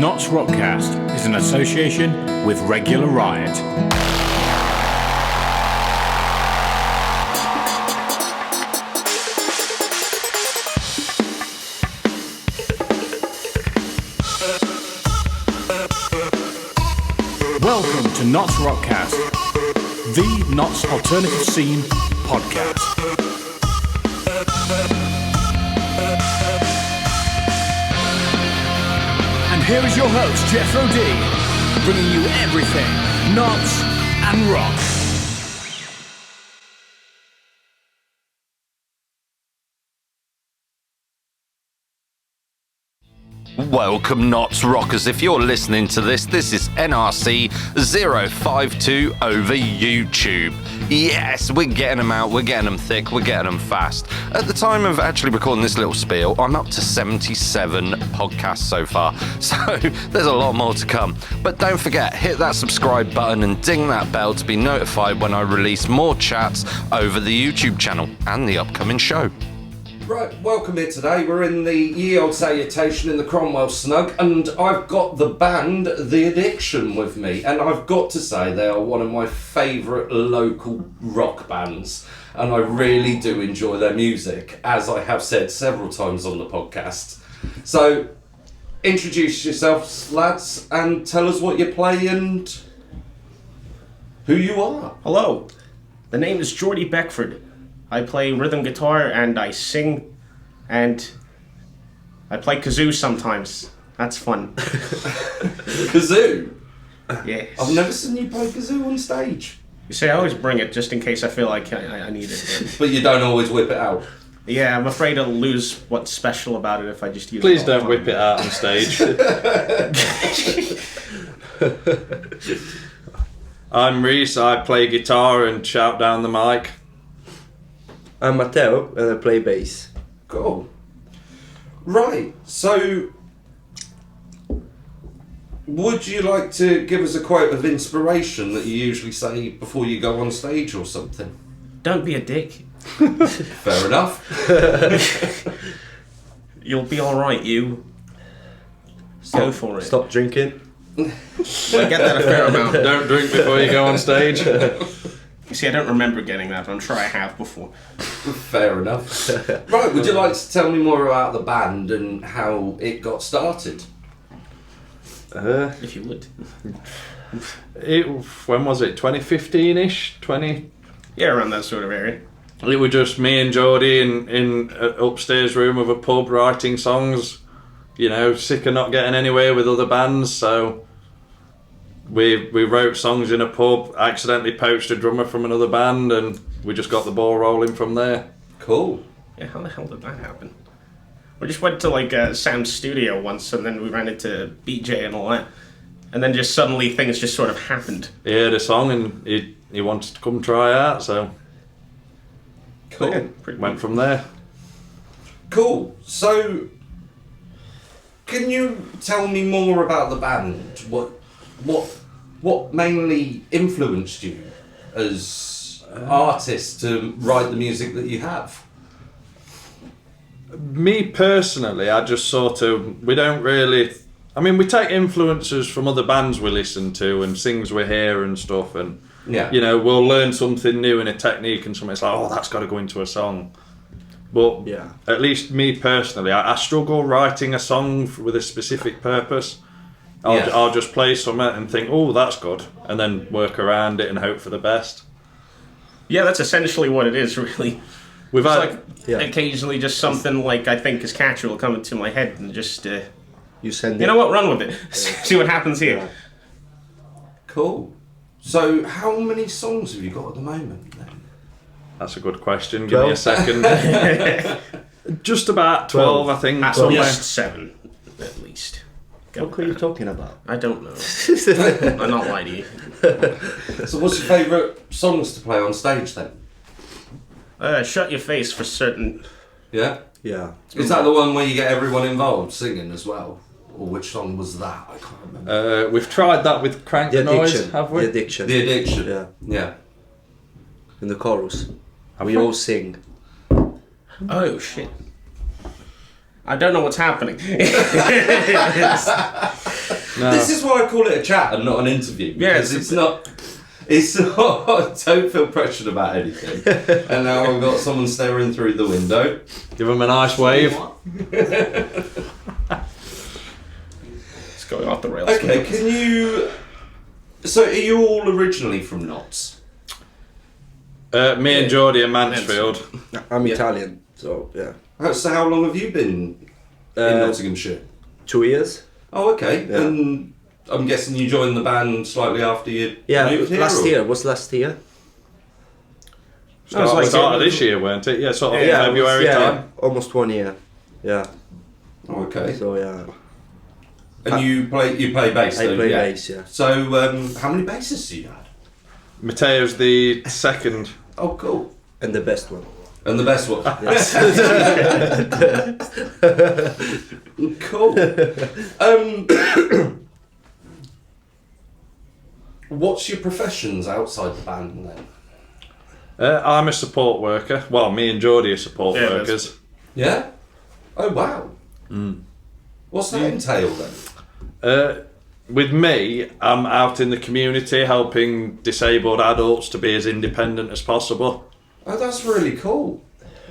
NottsRockCast is an association with Regular Riot. Welcome to NottsRockCast, the Notts Alternative Scene podcast. And here is your host, Jethro D, bringing you everything Notts and rock. Welcome, Notts Rockers. If you're listening to this is NRC-052 over YouTube. Yes, we're getting them out, we're getting them thick, we're getting them fast. At the time of actually recording this little spiel, I'm up to 77 podcasts so far, so there's a lot more to come. But don't forget, hit that subscribe button and ding that bell to be notified when I release more chats over the YouTube channel and the upcoming show. Right, welcome here today. We're in the ye old salutation in the Cromwell Snug, and I've got the band The Addiction with me, and I've got to say they are one of my favourite local rock bands, and I really do enjoy their music, as I have said several times on the podcast. So, introduce yourselves, lads, and tell us what you play and who you are. Hello, the name is Geordie Beckford. I play rhythm guitar and I sing and I play kazoo sometimes. That's fun. Kazoo? Yes. I've never seen you play kazoo on stage. You see, I always bring it just in case I feel like I need it. But you don't always whip it out. Yeah, I'm afraid I'll lose what's special about it if I just use Please it. Please don't whip it out on stage. I'm Reese, I play guitar and shout down the mic. I'm Matteo and I play bass. Cool. Right, so would you like to give us a quote of inspiration that you usually say before you go on stage or something? Don't be a dick. Fair enough. You'll be alright, you. Go for it. Stop drinking. I get that a fair amount. Don't drink before you go on stage. You see, I don't remember getting that, but I'm sure I have before. Fair enough. Right, would you like to tell me more about the band and how it got started? If you would. When was it? 2015-ish? Yeah, around that sort of area. It was just me and Geordie in an upstairs room of a pub writing songs. You know, sick of not getting anywhere with other bands, so we wrote songs in a pub, accidentally poached a drummer from another band, and we just got the ball rolling from there. Cool. Yeah, how the hell did that happen? We just went to like Sam's studio once, and then we ran into BJ and all that, and then just suddenly things just sort of happened. He heard a song and he wanted to come try out, so Cool. Yeah, went from there. Cool. So, can you tell me more about the band? What mainly influenced you as artists to write the music that you have? Me personally, I just we don't really... I mean, we take influences from other bands we listen to and things we hear and stuff, and, Yeah. you know, we'll learn something new in a technique and something's like, oh, that's got to go into a song. But Yeah. at least me personally, I struggle writing a song with a specific purpose. I'll just play something and think, oh, that's good, and then work around it and hope for the best. Yeah, that's essentially what it is, really. We've It's had... like occasionally just something like I think is catchy will come into my head and just, You send you know what, run with it. See what happens here. Cool. So, how many songs have you got at the moment then? That's a good question. Give me a second. Just about 12, I think. At somewhere. least 7, at least. What are you talking about? I don't know. I'm not lying to you. So, what's your favourite songs to play on stage then? Shut Your Face for certain. Yeah? Yeah. Is that the one where you get everyone involved singing as well? Or which song was that? I can't remember. We've tried that with Crank The Noise, Addiction. have we? The Addiction. The Addiction. Yeah. Yeah. In the chorus. We all sing. Oh, shit. I don't know what's happening. No. This is why I call it a chat and not an interview. Because it's not. Don't feel pressured about anything. And now I've got someone staring through the window. Give them a nice wave. It's going off the rails. Okay, can you... So are you all originally from Notts? Me and Geordie are Mansfield. I'm Italian, so yeah. So how long have you been in Nottinghamshire? 2 years. Oh, okay. Yeah. And I'm guessing you joined the band slightly after you moved here? last or? year. Was last year? Start of this year, weren't it? Yeah, sort of February time. Almost 1 year. Yeah. Oh, okay. So yeah. And you play bass, I though? play bass, yeah. So how many bassists do you had? Mateo's the second. Oh, cool. And the best one. And the best one. Yes. Cool. What's your professions outside the band then? I'm a support worker. Well, me and Geordie are support workers. Yeah? Oh, wow. What's that entail then? With me, I'm out in the community helping disabled adults to be as independent as possible. Oh, that's really cool.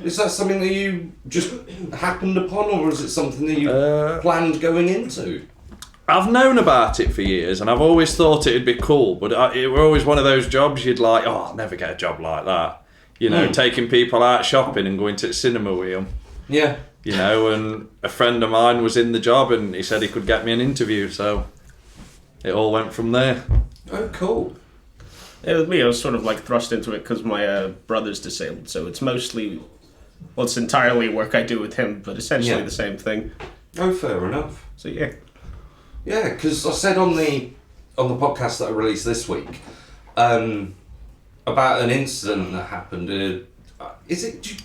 Is that something that you just happened upon, or is it something that you planned going into? I've known about it for years, and I've always thought it'd be cool, but it were always one of those jobs you'd like, oh, I'll never get a job like that. You know, taking people out shopping and going to the cinema with them. Yeah. You know, and a friend of mine was in the job, and he said he could get me an interview, so it all went from there. Oh, cool. Yeah, with me, I was sort of like thrust into it because my brother's disabled, so it's mostly, well, it's entirely work I do with him, but essentially the same thing. Oh, fair enough. So yeah. Yeah, because I said on the podcast that I released this week about an incident that happened. Is it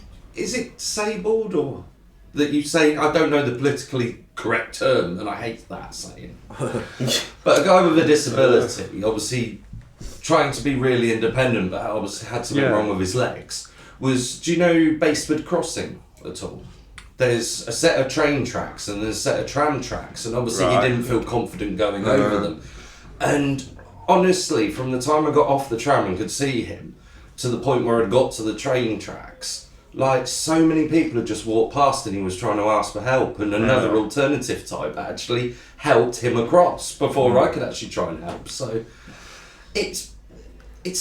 disabled or that you say? I don't know the politically correct term, and I hate that saying. But a guy with a disability, obviously trying to be really independent, but obviously had something wrong with his legs. Do you know Baseford Crossing at all? There's a set of train tracks and there's a set of tram tracks, and obviously he didn't feel confident going over them. And honestly, from the time I got off the tram and could see him to the point where I'd got to the train tracks, like so many people had just walked past and he was trying to ask for help, and another alternative type actually helped him across before I could actually try and help. So it's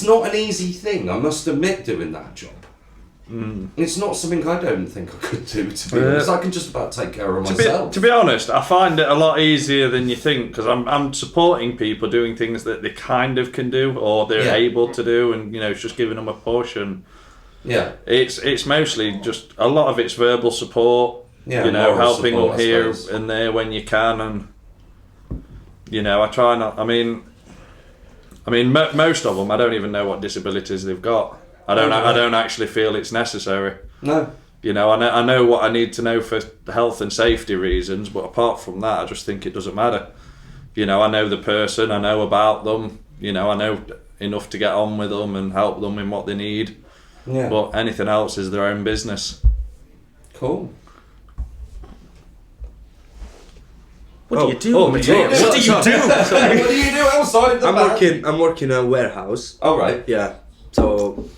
not an easy thing, I must admit, doing that job. It's not something I don't think I could do, to be honest. I can just about take care of myself. To be honest, I find it a lot easier than you think, because I'm supporting people doing things that they kind of can do or they're able to do, and you know, it's just giving them a push. And it's mostly just a lot of it's verbal support. You know, helping support, them here and there when you can, and you know, I try not. I mean, most of them, I don't even know what disabilities they've got. I don't actually feel it's necessary. No. You know, I know what I need to know for health and safety reasons, but apart from that, I just think it doesn't matter. You know, I know the person, I know about them, you know, I know enough to get on with them and help them in what they need. Yeah. But anything else is their own business. Cool. What do you do, mate? What do you do? What do you do outside the band? I'm working in a warehouse. Oh, right. Yeah. So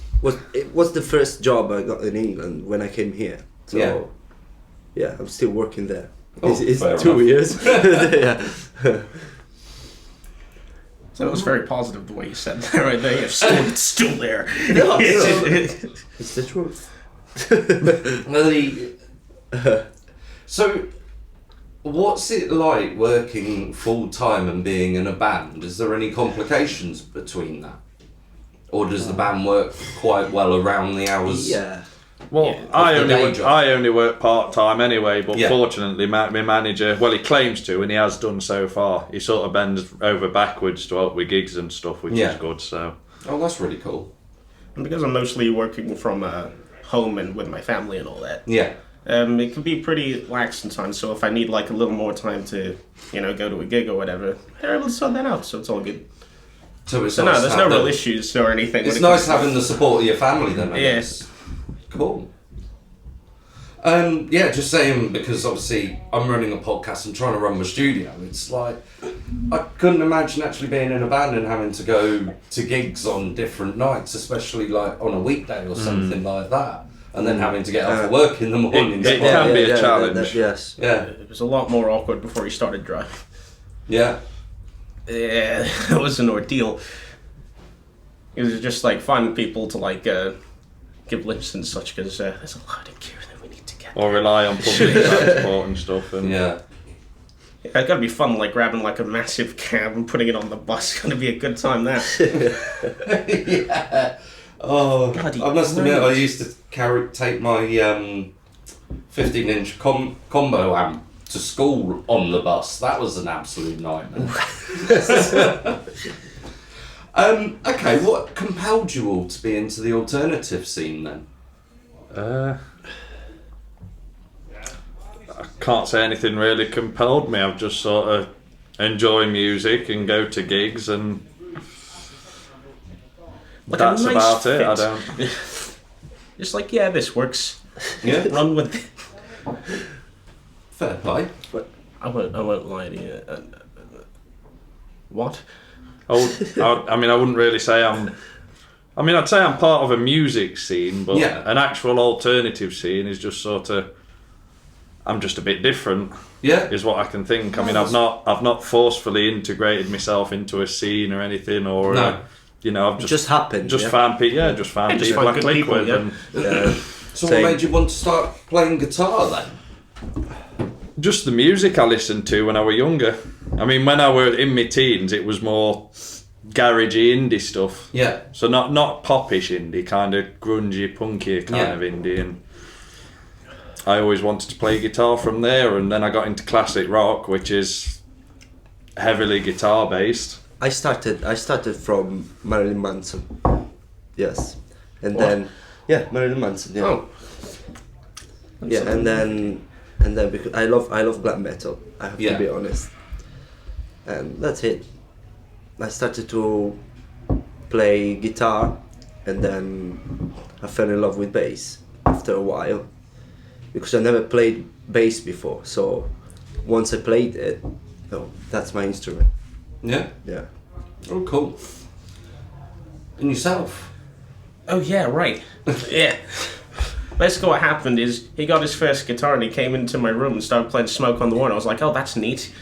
it was the first job I got in England when I came here. So yeah, I'm still working there. Oh, it's fair 2 enough. years. Yeah. So it was very positive the way you said that right there. It's still there. It's the truth. So, what's it like working full time and being in a band? Is there any complications between that? Or does the band work quite well around the hours? Yeah. Well, I only work part time anyway, but Yeah. fortunately, my manager, well, he claims to, and he has done so far. He sort of bends over backwards to help with gigs and stuff, which is good. So, Oh, that's really cool. And because I'm mostly working from home and with my family and all that, Yeah. it can be pretty lax sometimes. So if I need like a little more time to, you know, go to a gig or whatever, they're able to sort that out. So it's all good. So it's So nice no, there's to no have real the- issues or anything. It's when it nice comes to- having the support of your family then, I Yeah. guess. Cool. Yeah, just saying, because obviously I'm running a podcast and trying to run my studio. It's like, I couldn't imagine actually being in a band and having to go to gigs on different nights, especially like on a weekday or something like that. And then having to get up for work in the morning. It can be a challenge. Yes. Yeah. It was a lot more awkward before he started driving. Yeah. Yeah, it was an ordeal. It was just like finding people to like give lifts and such, because there's a lot of gear that we need to get. Or rely on public transport and stuff. And Yeah. Yeah, it's gotta be fun, like grabbing like a massive cab and putting it on the bus. It's gonna be a good time, that. Yeah. Oh, Bloody I must admit, I great. used to take my 15-inch combo amp to school on the bus. That was an absolute nightmare. Okay, what compelled you all to be into the alternative scene then? I can't say anything really compelled me. I've just sort of enjoy music and go to gigs, and Like that's a nice about it. I fit. don't. Just like, yeah, this works. Yeah, Run with it. fair play. I won't lie to you. What? I mean, I wouldn't really say I'm. I mean, I'd say I'm part of a music scene, but Yeah. an actual alternative scene is just sort of. I'm just a bit different, Yeah, is what I can think. I mean, I've not forcefully integrated myself into a scene or anything, or No. you know, I've It just happened. just found people. Yeah, just found just people find I good click people, with, yeah. and so Same. what made you want to start playing guitar then? just the music I listened to when I was younger. I mean, when I were in my teens, it was more garagey indie stuff. Yeah, So not popish indie, kind of grungy, punky kind Yeah. of indie, and I always wanted to play guitar from there. And then I got into classic rock, which is heavily guitar based. I started from Marilyn Manson. Yes. And What? then Marilyn Manson, yeah. Oh. Yeah, and then because I love black metal, I have Yeah. to be honest. And that's it. I started to play guitar, and then I fell in love with bass after a while, because I never played bass before. So once I played it, that's my instrument. Yeah. Yeah. Oh, cool. And yourself? Oh yeah, right. Yeah. Basically what happened is he got his first guitar and he came into my room and started playing Smoke on the Water. I was like, oh, that's neat.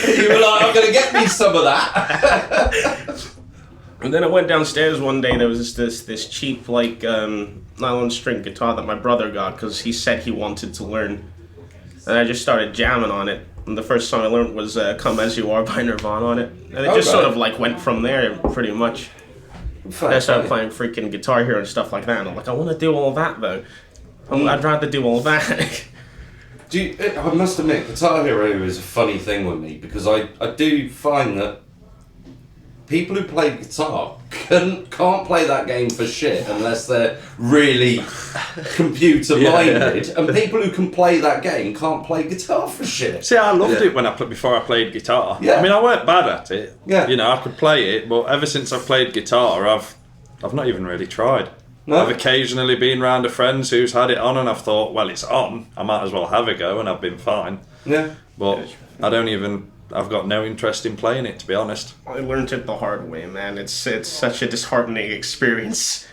You were like, I'm gonna get me some of that. And then I went downstairs one day. There was this cheap like nylon string guitar that my brother got because he said he wanted to learn, and I just started jamming on it. And the first song I learned was "Come As You Are" by Nirvana on it, and it just Okay. sort of like went from there pretty much. Fair I started play. playing freaking Guitar Hero and stuff like that. And I'm like, I want to do all that though. I'd rather do all that. I must admit, Guitar Hero is a funny thing with me because I do find that people who play guitar can't play that game for shit unless they're really computer minded, and people who can play that game can't play guitar for shit. See, I loved it when before I played guitar. Yeah. I mean, I weren't bad at it. Yeah. You know, I could play it, but ever since I've played guitar, I've not even really tried. No? I've occasionally been round a friend's who's had it on, and I've thought, well, it's on. I might as well have a go, and I've been fine. Yeah. But I've got no interest in playing it, to be honest. I learned it the hard way, man. It's such a disheartening experience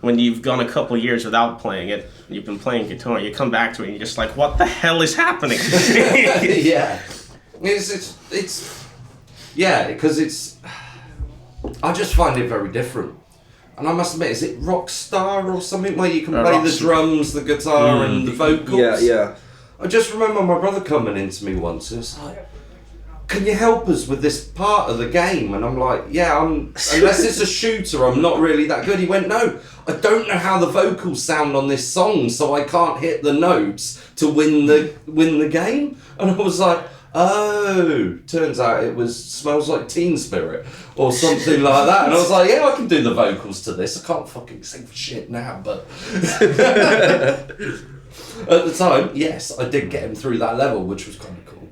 when you've gone a couple of years without playing it. You've been playing guitar. You come back to it, and you're just like, "What the hell is happening?" Yeah. It's yeah, because it's. I just find it very different. And I must admit, is it Rockstar or something where you can play the Rockstar. drums, the guitar, and the vocals? Yeah, yeah. I just remember my brother coming into me once and it's like, can you help us with this part of the game? And I'm like, yeah, unless it's a shooter, I'm not really that good. He went, no, I don't know how the vocals sound on this song, so I can't hit the notes to win the game. And I was like, oh, turns out it was Smells Like Teen Spirit or something like that. And I was like, yeah, I can do the vocals to this. I can't fucking sing for shit now, but at the time, yes, I did get him through that level, which was kind of cool.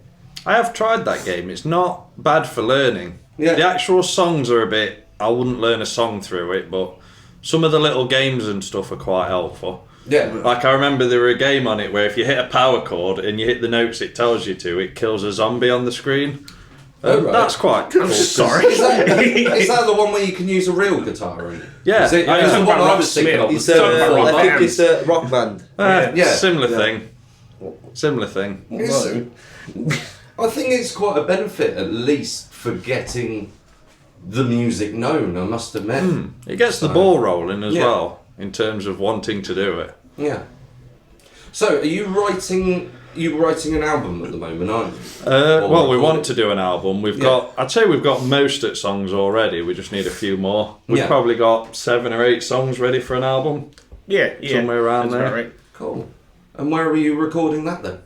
I have tried that game. It's not bad for learning. Yeah. The actual songs are a bit. I wouldn't learn a song through it, but some of the little games and stuff are quite helpful. Yeah. Like I remember there were a game on it where if you hit a power chord and you hit the notes it tells you to, it kills a zombie on the screen. Right. That's quite cool. Sorry. Is that the one where you can use a real guitar in? Yeah. Is it, I it's the know. one I was thinking of. It's I think it's a rock band. Yeah. Similar thing. Similar thing. I think it's quite a benefit, at least, for getting the music known, I must admit. It gets the ball rolling as Yeah. well, in terms of wanting to do it. Yeah. So, are you writing an album at the moment, aren't you? Well, we recording? want to do an album. I'd say we've got most of songs already. We just need a few more. We've probably got 7 or 8 songs ready for an album. Yeah. Somewhere around That's there. about right. Cool. And where are you recording that then?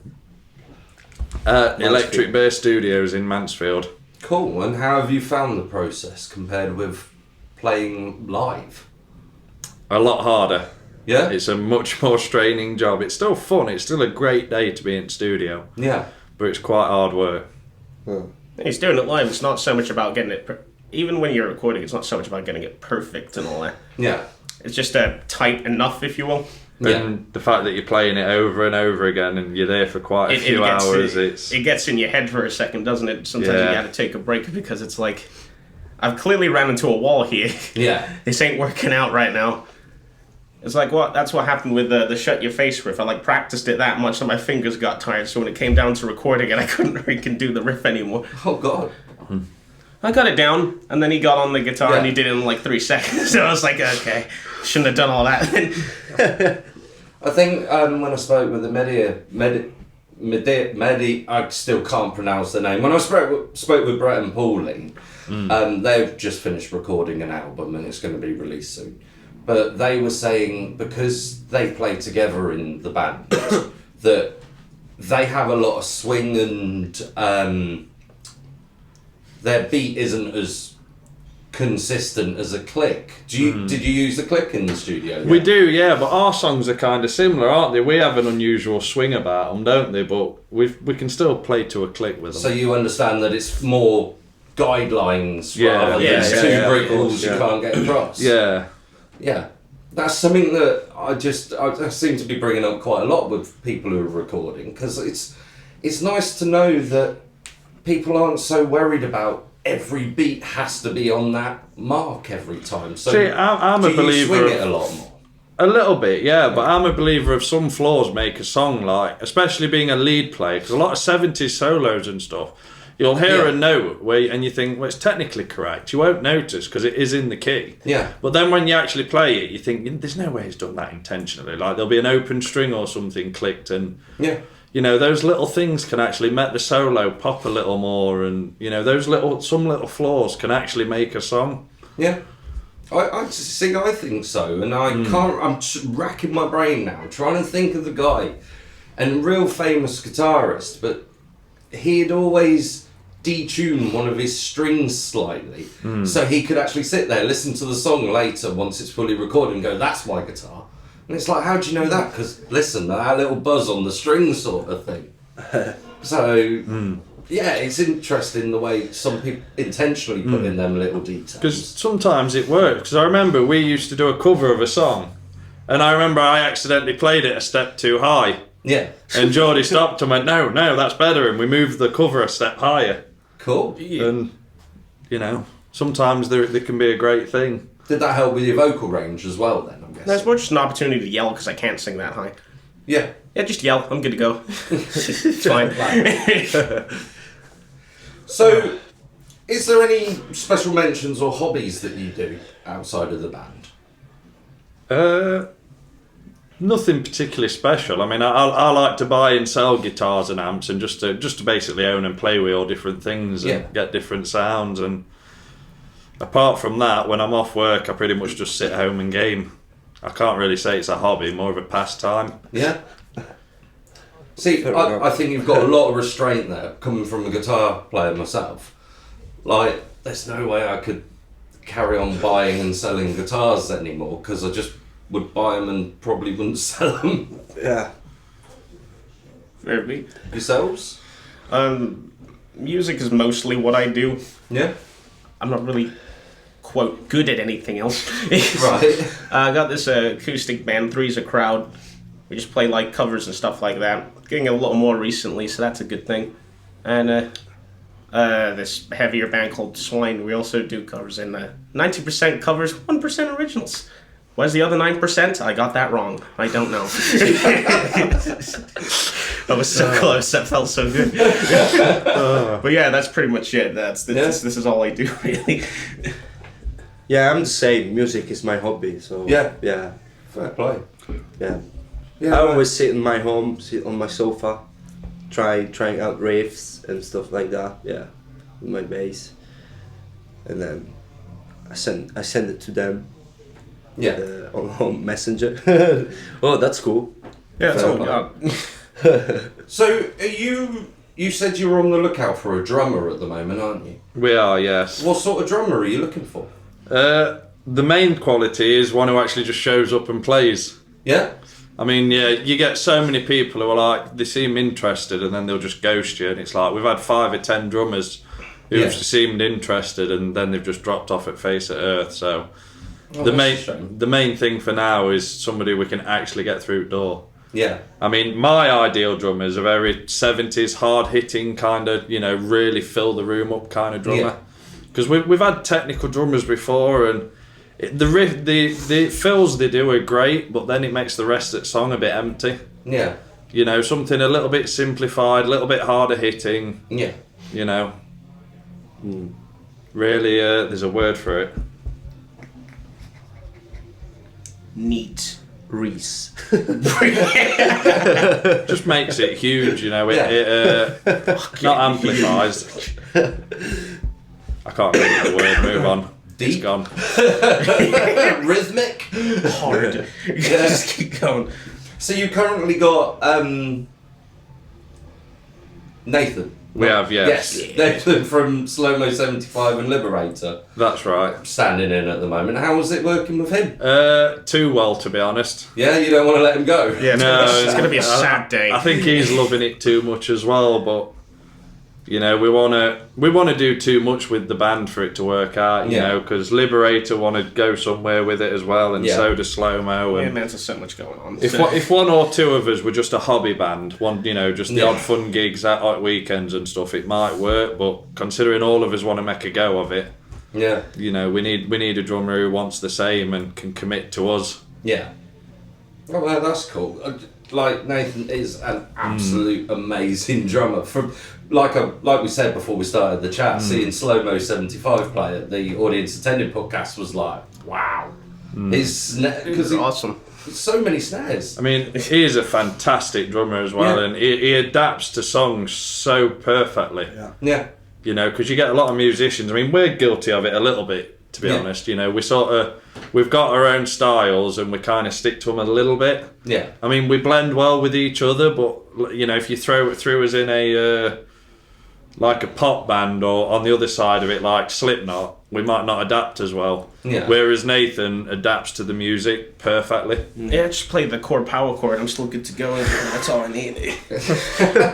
Electric Bay Studios in Mansfield. Cool. And how have you found the process compared with playing live? A lot harder. Yeah? It's a much more straining job. It's still fun. It's still a great day to be in studio, Yeah. but it's quite hard work. He's doing it live. It's not so much about getting it. Even when you're recording, it's not so much about getting it perfect and all that. Yeah. It's just tight enough, if you will. And the fact that you're playing it over and over again and you're there for quite a few hours, it gets in your head for a second, doesn't it? Sometimes Yeah. you gotta take a break because it's like, I've clearly ran into a wall here. Yeah. This ain't working out right now. It's like that's what happened with the Shut Your Face riff. I practiced it that much that my fingers got tired, so when it came down to recording it, I couldn't freaking do the riff anymore. Oh, God. I got it down, and then he got on the guitar and he Yeah. did it in 3 seconds. So I was like, okay, shouldn't have done all that then. I think when I spoke with the Medi, I still can't pronounce the name. When I spoke with Brett and Pauline, they've just finished recording an album and it's going to be released soon. But they were saying, because they play together in the band, that they have a lot of swing and their beat isn't as consistent as a click. Did you use the click in the studio? We do, yeah, but our songs are kind of similar, aren't they? We have an unusual swing about them, don't they? But we can still play to a click with them. So you understand that it's more guidelines Yeah. rather Yeah, than yeah, two yeah, brick of course, walls you yeah. can't get across. Yeah. Yeah. That's something that I seem to be bringing up quite a lot with people who are recording, because it's nice to know that people aren't so worried about every beat has to be on that mark every time. So See, I'm do a you believer swing of- it a lot more? A little bit, yeah, but I'm a believer of some flaws make a song, like, especially being a lead player, because a lot of 70s solos and stuff, you'll hear Yeah. a note and you think, well, it's technically correct. You won't notice because it is in the key. Yeah. But then when you actually play it, you think, there's no way he's done that intentionally. Like, there'll be an open string or something clicked and... Yeah. You know, those little things can actually make the solo pop a little more, and you know, some little flaws can actually make a song. Yeah. I think so, and I can't. I'm racking my brain now, trying to think of the guy, and real famous guitarist, but he'd always detune one of his strings slightly, so he could actually sit there, listen to the song later once it's fully recorded, and go, "That's my guitar." And it's like, how do you know that? Because listen, that little buzz on the string, sort of thing. So, yeah, it's interesting the way some people intentionally put in them little details. Because sometimes it works. Because I remember we used to do a cover of a song, and I remember I accidentally played it a step too high. Yeah. And Geordie stopped and went, no, that's better, and we moved the cover a step higher. Cool. And, you know, sometimes there can be a great thing. Did that help with your vocal range as well then, I'm guessing? That's more just an opportunity to yell because I can't sing that high. Yeah. Yeah, just yell. I'm good to go. It's fine. So, is there any special mentions or hobbies that you do outside of the band? Nothing particularly special. I mean, I like to buy and sell guitars and amps, and just to basically own and play with all different things and get different sounds. And apart from that, when I'm off work, I pretty much just sit home and game. I can't really say it's a hobby, more of a pastime. Yeah. See, I think you've got a lot of restraint there, coming from a guitar player myself. Like, there's no way I could carry on buying and selling guitars anymore, because I just would buy them and probably wouldn't sell them. Yeah. Fairly. Yourselves? Music is mostly what I do. Yeah. I'm not really quote, good at anything else. Right. I got this acoustic band, Three's a Crowd. We just play like covers and stuff like that. Getting a little more recently, so that's a good thing. And this heavier band called Swine, we also do covers in 90% covers, 1% originals. Where's the other 9%? I got that wrong. I don't know. I was so close. That felt so good. But yeah, that's pretty much it. This is all I do, really. Yeah, I'm the same. Music is my hobby, so yeah, Fair play. yeah. Yeah, I always sit in my home, sit on my sofa, trying out riffs and stuff like that. Yeah, with my bass, and then I send it to them. Yeah. On Messenger. Oh, that's cool. Yeah, that's all we got. So, you said you were on the lookout for a drummer at the moment, aren't you? We are, yes. What sort of drummer are you looking for? The main quality is one who actually just shows up and plays. Yeah? I mean, yeah, you get so many people who are like, they seem interested and then they'll just ghost you. And it's like, we've had 5 or 10 drummers who've seemed interested and then they've just dropped off at face of earth. So the main thing for now is somebody we can actually get through the door. Yeah. I mean, my ideal drummers are very 70s, hard-hitting kind of, really fill the room up kind of drummer. Because we've had technical drummers before and the riff, the fills they do are great, but then it makes the rest of the song a bit empty. Yeah. Something a little bit simplified, a little bit harder hitting. Yeah. Really, there's a word for it. Neat. Reese. Just makes it huge, it not amplifies. I can't remember the word, move on. Deep? It's gone. Rhythmic? Hard. Just keep going. So you currently got Nathan. We have, yes. Nathan from Slow Mo 75 and Liberator That's right. standing in at the moment. How was it working with him? Too well, to be honest. Yeah, you don't want to let him go? Yeah, it's going to be a sad day. I think he's loving it too much as well, but we want to do too much with the band for it to work out, because Liberator want to go somewhere with it as well, and so does Slow Mo. Yeah, man, there's so much going on. If one or two of us were just a hobby band, just the odd fun gigs at weekends and stuff, it might work. But considering all of us want to make a go of it, we need a drummer who wants the same and can commit to us. Yeah. Oh, well, that's cool. Like, Nathan is an absolute amazing drummer. From like we said before we started the chat, seeing Slow Mo 75 play at the Audience Attending podcast was like, wow. His because awesome. So many snares. I mean, he is a fantastic drummer as well, and he adapts to songs so perfectly. Yeah. Because you get a lot of musicians. I mean, we're guilty of it a little bit, to be honest. We've got our own styles and we kind of stick to them a little bit. Yeah. I mean, we blend well with each other, but if you throw us in a like a pop band or on the other side of it, like Slipknot, we might not adapt as well. Yeah. Whereas Nathan adapts to the music perfectly. Yeah, just play the chord power chord. I'm still good to go. That's all I need.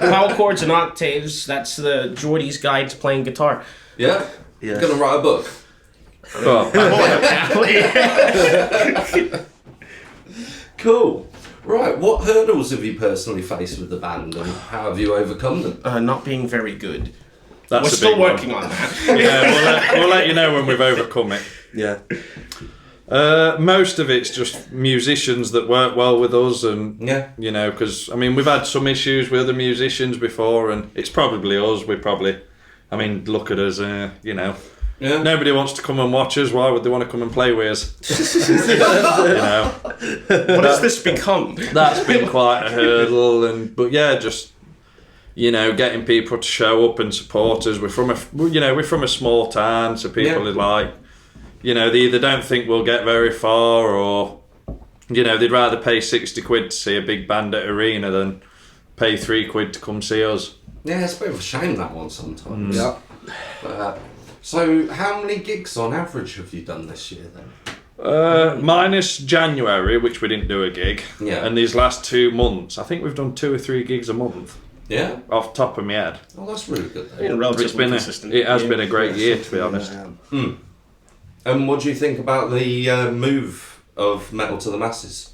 Power chords and octaves. That's the Geordie's guide to playing guitar. Yeah. Yeah. Gonna write a book. Well, Cool. Right, what hurdles have you personally faced with the band and how have you overcome them? Not being very good. that's We're a still big one. working on that. Yeah, we'll let you know when we've overcome it. Yeah. Most of it's just musicians that work well with us, and because we've had some issues with other musicians before, and it's probably us. Look at us, Yeah. Nobody wants to come and watch us. Why would they want to come and play with us? What has this become? That's been quite a hurdle, but just getting people to show up and support us. We're from a small town, so people are like, they either don't think we'll get very far, or they'd rather pay 60 quid to see a big band at arena than pay 3 quid to come see us. Yeah, it's a bit of a shame, that one, sometimes. Yeah. So how many gigs on average have you done this year then? Minus January, which we didn't do a gig, and these last 2 months, I think we've done 2 or 3 gigs a month. Yeah? Off the top of my head. Oh, that's really good though. Yeah, relatively consistent. It has been a great year, to be honest. And what do you think about the move of Metal to the Masses?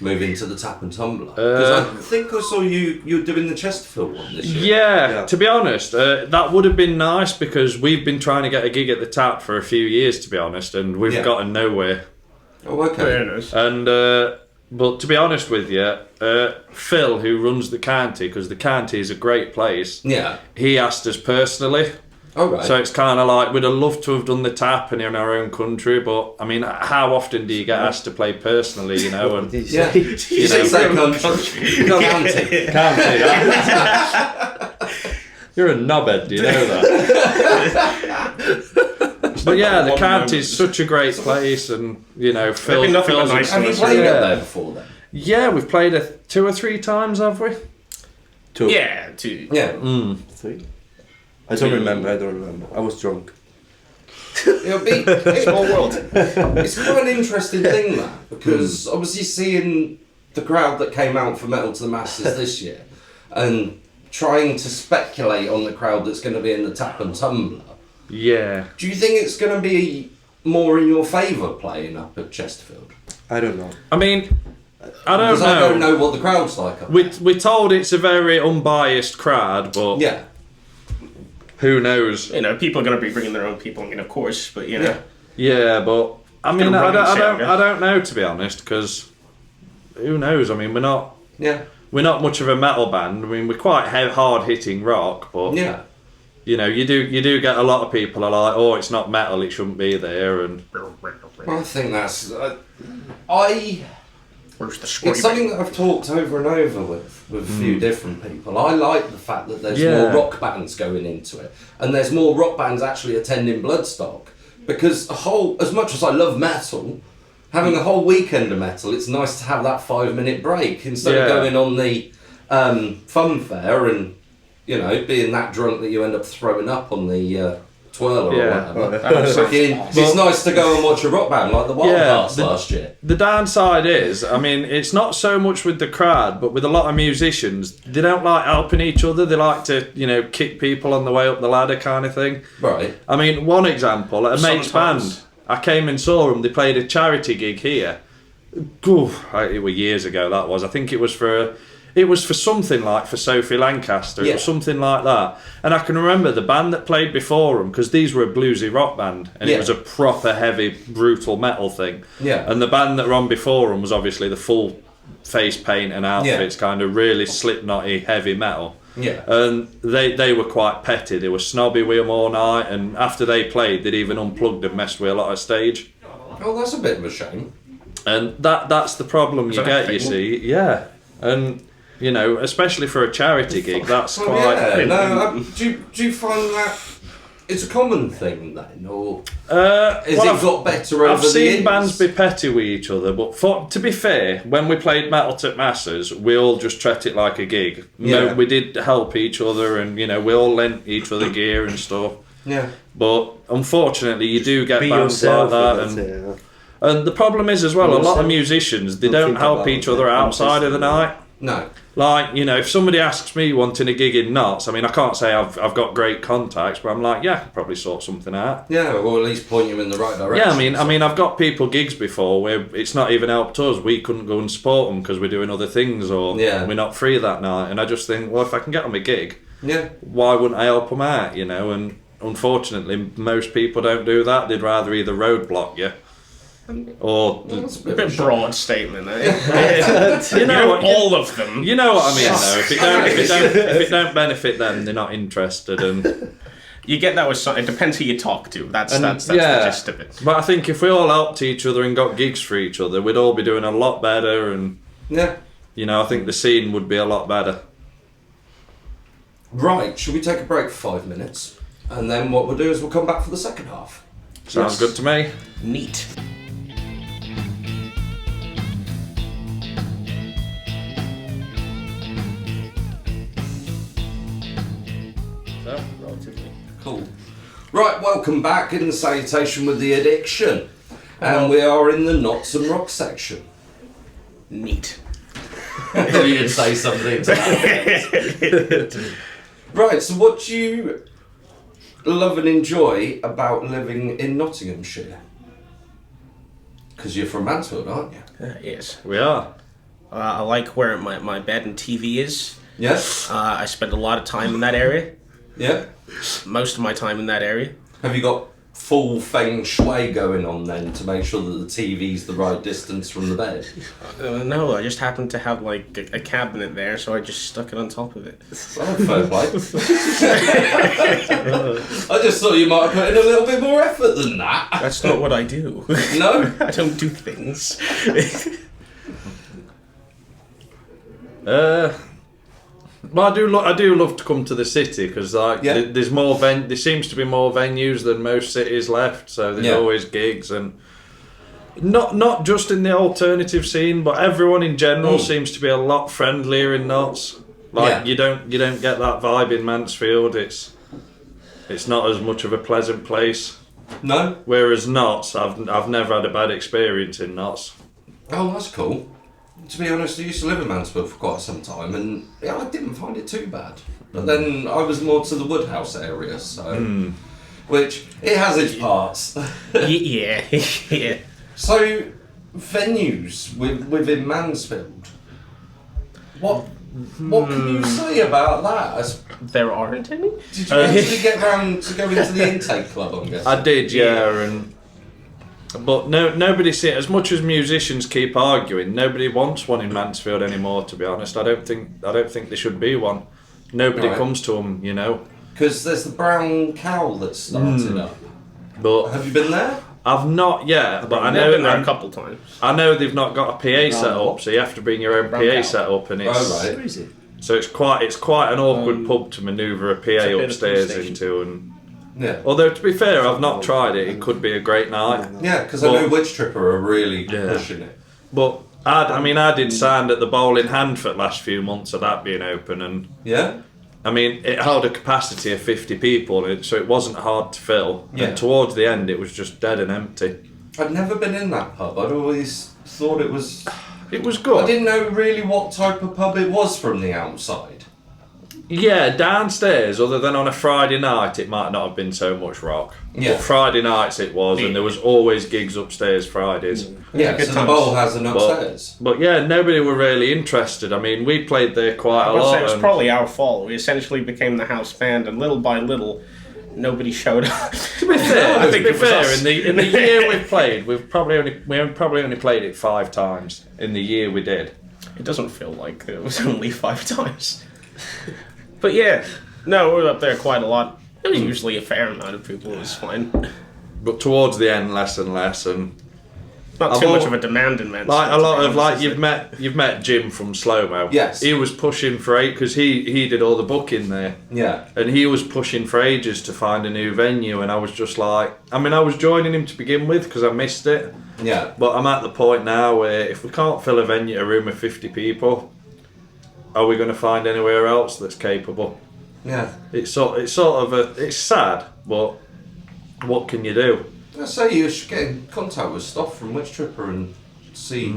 Moving to the Tap and Tumbler? Because I think I saw you doing the Chesterfield one this year. Yeah, to be honest, that would have been nice because we've been trying to get a gig at the Tap for a few years, to be honest, and we've gotten nowhere. Oh, okay. Fairness. And but to be honest with you, Phil, who runs the county, because the county is a great place, he asked us personally. Oh, right. So it's kind of like we'd have loved to have done the Tap and in our own country, but I mean, how often do you get asked to play personally? You know, and You didn't say country. County. county. You're a knobhead, do you know that? But yeah, the county's such a great place, and you know, Phil's Have you played up there before then? Yeah, we've played 2 or 3 times, have we? 2. Yeah, 2. Yeah. 3. I don't remember. I was drunk. Small world. It's quite an interesting thing, that, because obviously seeing the crowd that came out for Metal to the Masses this year and trying to speculate on the crowd that's going to be in the Tap and Tumbler. Yeah. Do you think it's going to be more in your favour playing up at Chesterfield? I don't know. I mean, I don't Because know. I don't know what the crowd's like up there. We're told it's a very unbiased crowd, but Yeah. who knows? You know, people are going to be bringing their own people, I mean, of course, but you know. Yeah, but I mean, gonna I run sound, yeah. don't know, to be honest, because who knows? I mean, we're not much of a metal band. I mean, we're quite hard hitting rock, but Yeah. you know, you do get a lot of people are like, oh, it's not metal, it shouldn't be there, and I think that's... Where's the screaming? It's something that I've talked over and over with a few different people. I like the fact that there's more rock bands going into it, and there's more rock bands actually attending Bloodstock, because as much as I love metal, having a whole weekend of metal, it's nice to have that 5-minute break instead of going on the funfair and, you know, being that drunk that you end up throwing up on the twirler or whatever. It's nice to go and watch a rock band like the Wildhearts last year. The downside is, I mean, it's not so much with the crowd, but with a lot of musicians, they don't like helping each other. They like to, you know, kick people on the way up the ladder kind of thing. Right. I mean, one example, at a mate's band, I came and saw them, they played a charity gig here. It was years ago, that was. I think it was for something like for Sophie Lancaster, it was something like that. And I can remember the band that played before them, because these were a bluesy rock band, and it was a proper heavy, brutal metal thing. Yeah. And the band that were on before them was obviously the full face paint and outfits, kind of really Slipknotty heavy metal. Yeah. And they were quite petty. They were snobby with them all night, and after they played, they'd even unplugged and messed with a lot of stage. Oh, that's a bit of a shame. And that's the problem you get, you see. Yeah. And, you know, especially for a charity gig, that's quite... Yeah, no, do you find that it's a common thing then, or has it got better over the years? I've seen bands be petty with each other, but to be fair, when we played Metal to Masses, we all just treat it like a gig. Yeah. We did help each other, and, you know, we all lent each other gear and stuff. Yeah. But unfortunately, you do get Be bands like yourself, that, and the problem is as well, a lot of musicians, they don't help each other outside of the night. No. Like, you know, if somebody asks me wanting a gig in Notts, I mean, I can't say I've got great contacts, but I'm like, yeah, I could probably sort something out. Yeah, or at least point you in the right direction. Yeah, I mean, I've got people gigs before where it's not even helped us. We couldn't go and support them because we're doing other things, or we're not free that night. And I just think, well, if I can get them a gig, why wouldn't I help them out? You know, and unfortunately, most people don't do that. They'd rather either roadblock you. Or a bit broad statement, eh? you know what, all of them. You know what I mean, though. If it don't benefit them, they're not interested, and you get that with some. It depends who you talk to. That's the gist of it. But I think if we all helped each other and got gigs for each other, we'd all be doing a lot better, and you know, I think the scene would be a lot better. Right, should we take a break for 5 minutes, and then what we'll do is we'll come back for the second half. Sounds good to me. Neat. Cool. Right, welcome back in the salutation with The Addiction. And we are in the Knots and Rock section. Neat. You'd say something to that. Right, so what do you love and enjoy about living in Nottinghamshire? Because you're from Mansfield, aren't you? Yes. We are. I like where my bed and TV is. Yeah? I spend a lot of time in that area. Yeah? Most of my time in that area. Have you got full feng shui going on then to make sure that the TV's the right distance from the bed? No, I just happen to have like a cabinet there, so I just stuck it on top of it. Oh, fair play. I just thought you might have put in a little bit more effort than that. That's not what I do. No? I don't do things. Well, I do love to come to the city because there's more there seems to be more venues than most cities left, so there's always gigs, and not just in the alternative scene, but everyone in general seems to be a lot friendlier in Notts. You don't get that vibe in Mansfield. It's not as much of a pleasant place. No? Whereas Notts, I've never had a bad experience in Notts. Oh, that's cool. To be honest, I used to live in Mansfield for quite some time, and I didn't find it too bad. But then I was more to the Woodhouse area, so which it has its parts. Yeah. So, venues within Mansfield. What can you say about that? There aren't any? Did you actually get round to go into the intake club? I'm guessing. I did, but nobody see it. As much as musicians keep arguing, nobody wants one in Mansfield anymore. To be honest, I don't think there should be one. Nobody comes to them, you know. Because there's the Brown Cow that's started up. But have you been there? I've not yet, but I know I've been there a couple times. I know they've not got a PA set up, so you have to bring your own PA set up, and it's right. So it's quite an awkward pub to manoeuvre a PA upstairs into, and. Yeah. Although to be fair, I've not tried it. It could be a great night. Yeah, because I know Witch Tripper are really pushing it. But I did sound at the Bowl in Handford last few months of that being open, and I mean it held a capacity of 50 people, so it wasn't hard to fill. Yeah. And towards the end, it was just dead and empty. I'd never been in that pub. I'd always thought it was. It was good. I didn't know really what type of pub it was from the outside. Yeah, downstairs, other than on a Friday night, it might not have been so much rock. Yeah. But Friday nights it was, and there was always gigs upstairs Fridays. Yeah, so the Bowl has an upstairs. But yeah, nobody were really interested. I mean, we played there quite a lot. It was probably our fault. We essentially became the house band, and little by little, nobody showed up. To be fair, in the year we've played, we probably only played it 5 times in the year we did. It doesn't feel like it was only 5 times. But yeah, no, we were up there quite a lot. It was usually a fair amount of people. It was fine. But towards the end, less and less, and not too much of a demand in Mansfield. Like a lot of you've met Jim from Slow Mo. Yes, he was pushing for because he did all the booking there. Yeah, and he was pushing for ages to find a new venue, and I was just like, I mean, I was joining him to begin with because I missed it. Yeah, but I'm at the point now where if we can't fill a venue, a room of 50 people. Are we going to find anywhere else that's capable? Yeah. It's sad, but what can you do? I say you should get in contact with Stoff from Witch Tripper and see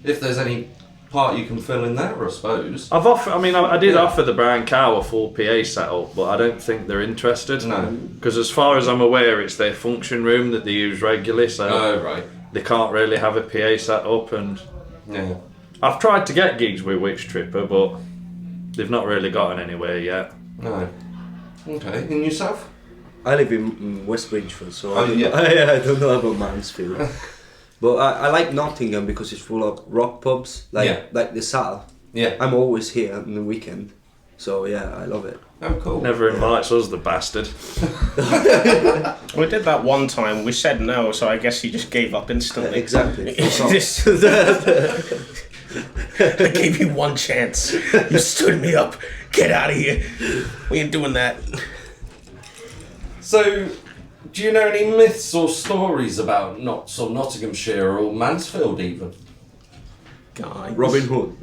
if there's any part you can fill in there, I suppose. I did offer the Brown Cow a full PA setup, but I don't think they're interested. No. Because as far as I'm aware, it's their function room that they use regularly, so they can't really have a PA set up, and I've tried to get gigs with Witch Tripper, but they've not really gotten anywhere yet. No. Okay. And yourself? I live in West Bridgeford, so I don't know about Mansfield. But I like Nottingham because it's full of rock pubs, like the Sal. Yeah. I'm always here on the weekend, so yeah, I love it. Oh, cool. Never invites us, the bastard. We did that one time. We said no, so I guess he just gave up instantly. Exactly. I gave you one chance. You stood me up. Get out of here. We ain't doing that. So, do you know any myths or stories about Notts or Nottinghamshire or Mansfield even? Guys. Robin Hood.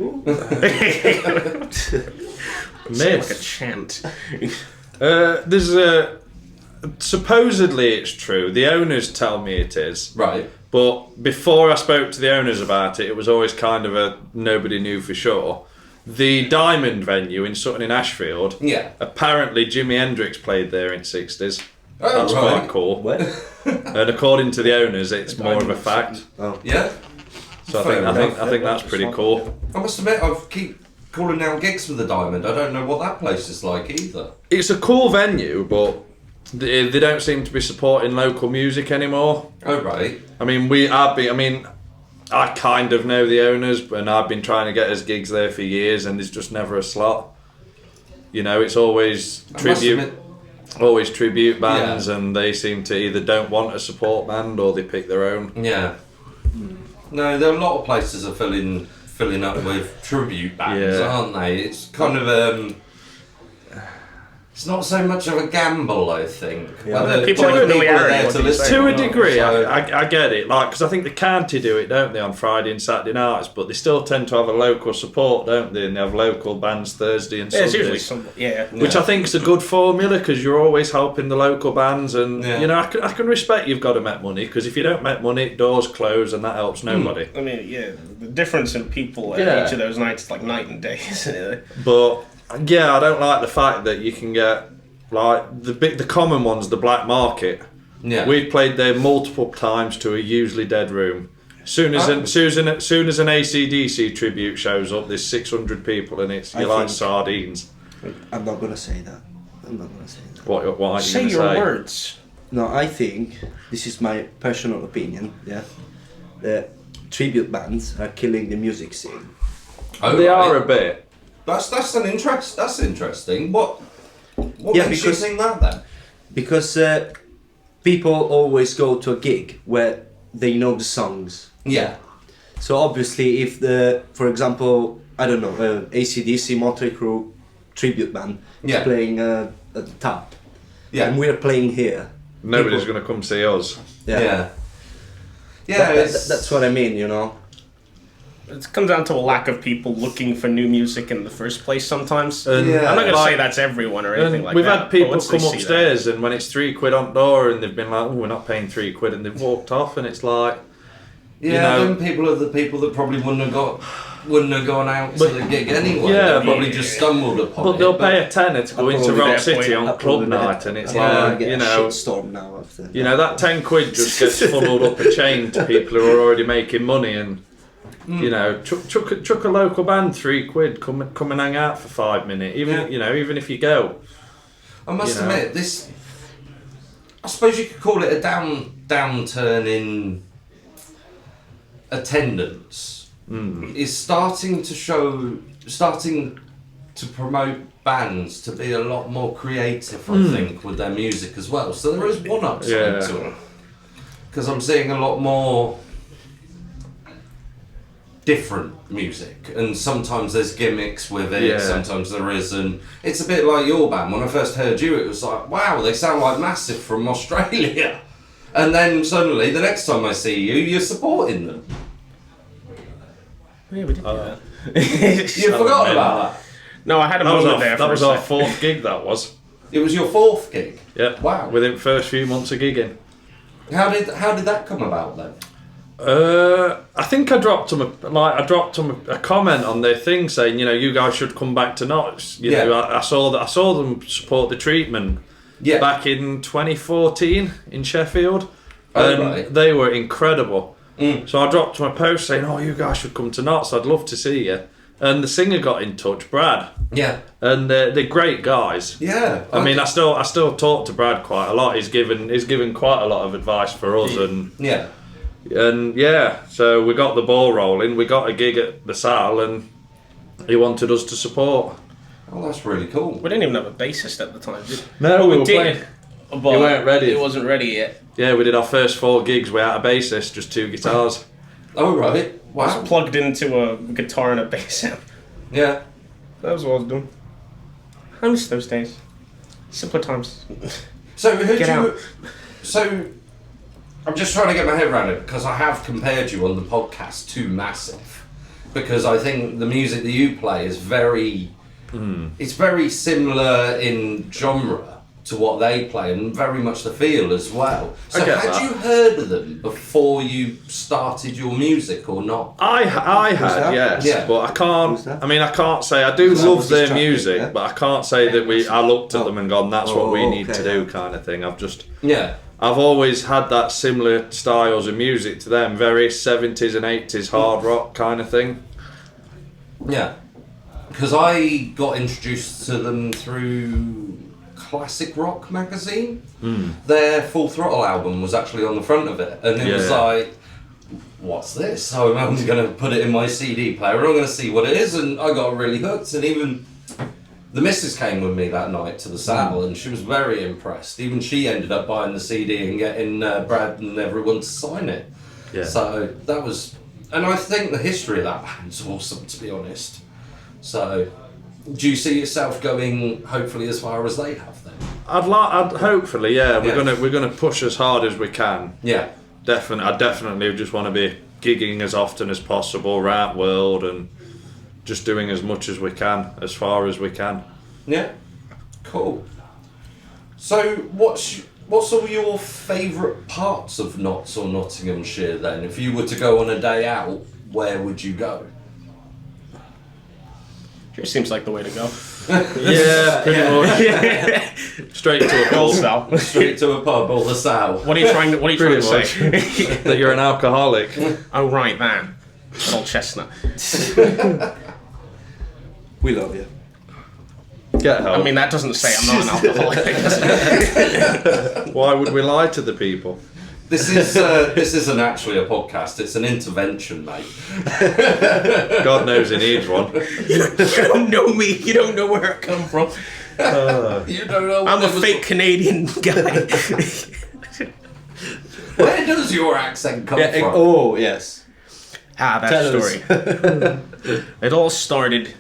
Myth. Like a chant. There's supposedly it's true. The owners tell me it is. Right. But before I spoke to the owners about it, it was always kind of a nobody knew for sure. The Diamond venue in Sutton in Ashfield. Yeah. Apparently Jimi Hendrix played there in '60s. Oh, That's right. quite cool. What? And according to the owners, it's more of a fact. Oh. Yeah. So I Fair think that's pretty cool. I must admit, I keep calling down gigs for the Diamond. I don't know what that place is like either. It's a cool venue, but they don't seem to be supporting local music anymore. Oh, right. I mean, I kind of know the owners, and I've been trying to get us gigs there for years, and there's just never a slot. You know, it's always tribute bands, and they seem to either don't want a support band or they pick their own. Yeah. No, there are a lot of places are filling up with tribute bands, Yeah. aren't they? It's kind of it's not so much of a gamble, I think. Whether People whether with people are familiarity, there what to you listen say. To or a not. degree, So- I get it, like, because I think the county do it, don't they, on Friday and Saturday nights, but they still tend to have a local support, don't they, and they have local bands Thursday and Yeah, it's Sundays. usually some. Yeah. Which I think is a good formula, because you're always helping the local bands, and Yeah. you know, I can respect you've got to make money, because if you don't make money, doors close, and that helps nobody. I mean, yeah, the difference in people at Yeah. each of those nights is like night and day, isn't it? But yeah, I don't like the fact that you can get like the common ones, the black market. Yeah. We've played there multiple times to a usually dead room. Soon as an AC/DC tribute shows up, there's 600 people, and you're like think- sardines. I'm not gonna say that. What are you Say going to your say? words. No, I think this is my personal opinion. Yeah, the tribute bands are killing the music scene. Oh, They right. are a bit. That's interesting. What Yeah, makes you because- think that then? Because people always go to a gig where they know the songs. Yeah. So obviously, if for example, I don't know, AC/DC Motley Crue tribute band Yeah. is playing at the top, Yeah. and we're playing here, Nobody's people- going to come see us. Yeah. Yeah. That's what I mean, you know. It comes down to a lack of people looking for new music in the first place sometimes. And Yeah. I'm not going to like- say that's everyone or anything And like we've that. had but people once they come see upstairs, and when it's £3 on door, and they've been like, "Oh, we're not paying £3," and they've walked off, and it's like, Yeah, you know- them people are the people that probably wouldn't have gone out to But- the gig anyway. Yeah, They probably but- just stumbled upon but it. they'll pay a tenner to go into probably Rock that City point. on club night, and it's like, get you a know, shitstorm now after. that £10 just gets funneled up a chain to people who are already making money, and you know, chuck a local band £3, come and hang out for 5 minutes, even even if you go. I must you know. admit, this. I suppose you could call it a downturn in attendance. Is starting to promote bands to be a lot more creative, I think, with their music as well. So there is one upside Yeah. to it, because I'm seeing a lot more different music, and sometimes there's gimmicks with it, Yeah. sometimes there isn't. It's a bit like your band. When I first heard you, it was like, wow, they sound like Massive from Australia. And then suddenly, the next time I see you, you're supporting them. Yeah, we did do that. You forgot about that. No, I had a That was moment there that for was a our sec. 4th gig. That was. It was your 4th gig. Yeah. Wow. Within first few months of gigging. How did that come about then? I think I dropped them a comment on their thing saying, you guys should come back to Notts. You know, I saw them support the treatment Yeah. back in 2014 in Sheffield, Oh, and right. they were incredible. Mm. So I dropped them a post saying, "Oh, you guys should come to Notts. I'd love to see you." And the singer got in touch, Brad, Yeah. and they're great guys. Yeah. I mean, I still talk to Brad quite a lot. He's given quite a lot of advice for us, Yeah. and yeah, so we got the ball rolling. We got a gig at the Sal, and he wanted us to support. Oh, that's really cool. We didn't even have a bassist at the time, did we? No, Well, we were did, playing. but You weren't ready. It wasn't ready yet. Yeah, we did our first 4 gigs without a bassist, just 2 guitars. Oh, right. I Wow. was plugged into a guitar and a bass amp. Yeah. That was what I was doing. I miss those days. Simpler times. So who Get do you? out. So I'm just trying to get my head around it, because I have compared you on the podcast to Massive, because I think the music that you play is very, it's very similar in genre, to what they play and very much the feel as well. So I get had that. you heard of them before you started your music or not? I had, that? yes, Yeah. but I can't. Who's that? I mean, I can't say I do Who's that? love Was their his track, music, yeah? but I can't say that I looked at them and gone, "That's what we need okay. to do," kind of thing. Yeah. I've always had that similar styles of music to them, very 70s and 80s hard rock kind of thing. Yeah. Because I got introduced to them through Classic Rock magazine. Their Full Throttle album was actually on the front of it, and it was Yeah. like, what's this? So I'm going to put it in my CD player and I'm going to see what it is, and I got really hooked. And even the missus came with me that night to the saddle, and she was very impressed. Even she ended up buying the CD and getting Brad and everyone to sign it. Yeah. So that was, and I think the history of that band's awesome, to be honest. So, do you see yourself going hopefully as far as they have then? I'd hopefully, yeah. Yeah. We're gonna push as hard as we can. Yeah. I definitely just want to be gigging as often as possible around the world and just doing as much as we can, as far as we can. Yeah. Cool. So, what's all your favourite parts of Notts or Nottinghamshire then? If you were to go on a day out, where would you go? Sure seems like the way to go. Yeah, pretty much. Straight to a Gold pub. style. Straight to a pub or the Sow? What are you trying to Pretty say? That you're an alcoholic. Oh right, that. That old chestnut. We love you. Get help. I mean, that doesn't say I'm not an alcoholic. does it? Why would we lie to the people? This isn't actually a podcast. It's an intervention, mate. God knows he needs one. You don't know me. You don't know where I come from. You don't know. I'm a what it was- fake Canadian guy. Where does your accent come from? Oh yes. That Tell us. story. It all started.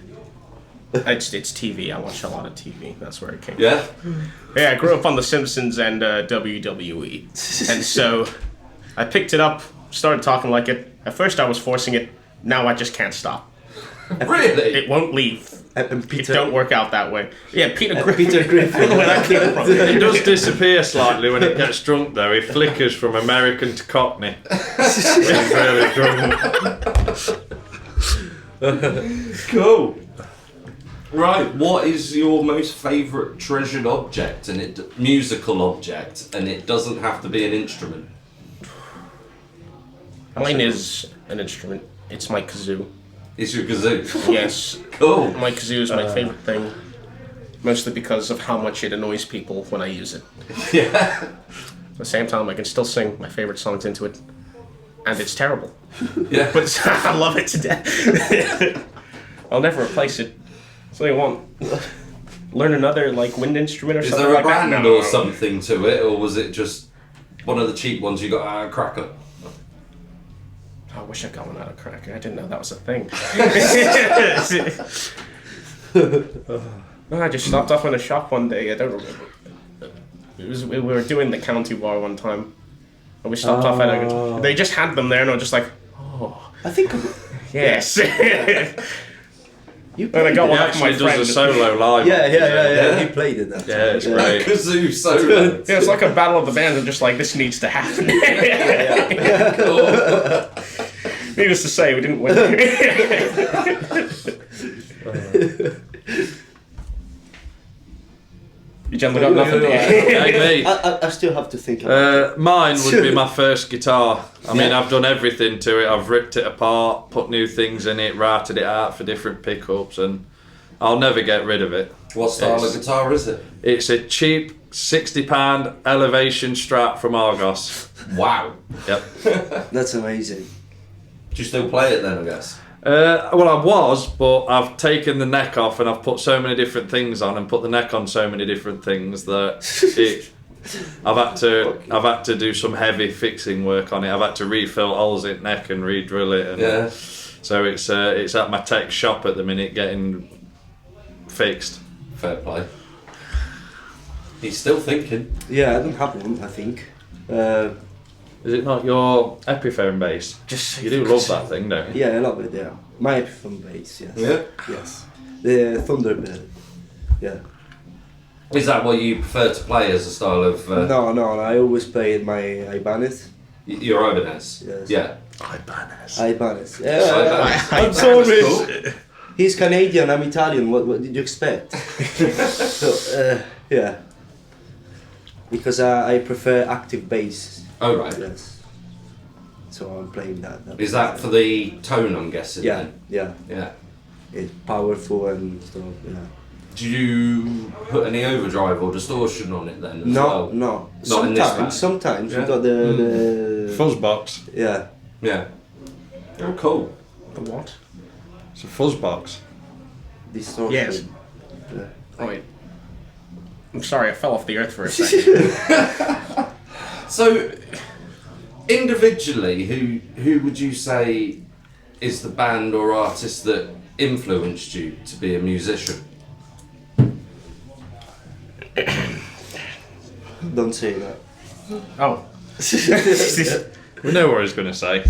It's TV. I watch a lot of TV. That's where it came from. Yeah. Yeah, I grew up on The Simpsons and WWE. And so I picked it up, started talking like it. At first I was forcing it. Now I just can't stop. Really? It won't leave. And It Peter. don't work out that way. Yeah, Peter Griffin. Peter Griffin. I don't know where that came from. It does disappear slightly when it gets drunk, though. It flickers from American to Cockney. It's really drunk. Cool. Right. What is your most favourite treasured object musical object, and it doesn't have to be an instrument? Mine is an instrument. It's my kazoo. It's your kazoo. Yes. Cool. My kazoo is my favorite thing. Mostly because of how much it annoys people when I use it. Yeah. At the same time, I can still sing my favorite songs into it. And it's terrible. Yeah. But I love it to death. I'll never replace it. So you want learn another like wind instrument or Is something there a like that? brand No. or something to it, or was it just one of the cheap ones you got at a cracker? I wish I'd got one out of cracker. I didn't know that was a thing. No, I just stopped off in a shop one day. I don't remember. We were doing the county bar one time, and we stopped off at a. They just had them there, and I was just like, I think yes. you And I played got it. one He off my actually does a friend. solo live. Yeah. He played it that Yeah, time. it's great. Kazoo solo. Yeah, it's like a battle of the bands. I'm just like, this needs to happen. Needless to say, we didn't win. You gentlemen got nothing. Hey, me. I still have to think about Mine would be my first guitar. I mean, Yeah. I've done everything to it. I've ripped it apart, put new things in it, routed it out for different pickups, and I'll never get rid of it. What style It's- of guitar is it? It's a cheap £60 elevation Strat from Argos. Wow. Yep. it. That's amazing. Do you still play it then, I guess? Well, I was, but I've taken the neck off and I've put so many different things on and put the neck on so many different things that I've had to do some heavy fixing work on it. I've had to refill holes in neck and re-drill it. And Yeah. So it's at my tech shop at the minute getting fixed. Fair play. He's still thinking. Yeah, I don't have one. I think. Is it not your Epiphone bass? Just You do love that thing, don't you? Yeah, I love it. Yeah, my Epiphone bass. Yes. Yeah. Yes. The Thunderbird. Yeah. Is that what you prefer to play as a style of... No, I always play my Ibanez. Your Ibanez? Yes. Yeah. Ibanez. Yeah, Ibanez. I'm sorry. Cool. He's Canadian, I'm Italian, what did you expect? So, yeah. Because I prefer active bass. Oh, right. Yes. So I'm playing that. Is that for the tone, I'm guessing? Yeah, then? yeah. Yeah. It's powerful and stuff, yeah. Do you put any overdrive or distortion on it then as well? No. Not in this band? Sometimes Yeah. you got the Fuzz box. yeah. Yeah. Oh, cool. The what? It's a fuzz box. Distortion. Yes. Yeah. Oh wait. I'm sorry, I fell off the earth for a second. So, individually, who would you say is the band or artist that influenced you to be a musician? Don't say that. Oh. We know what he's going to say.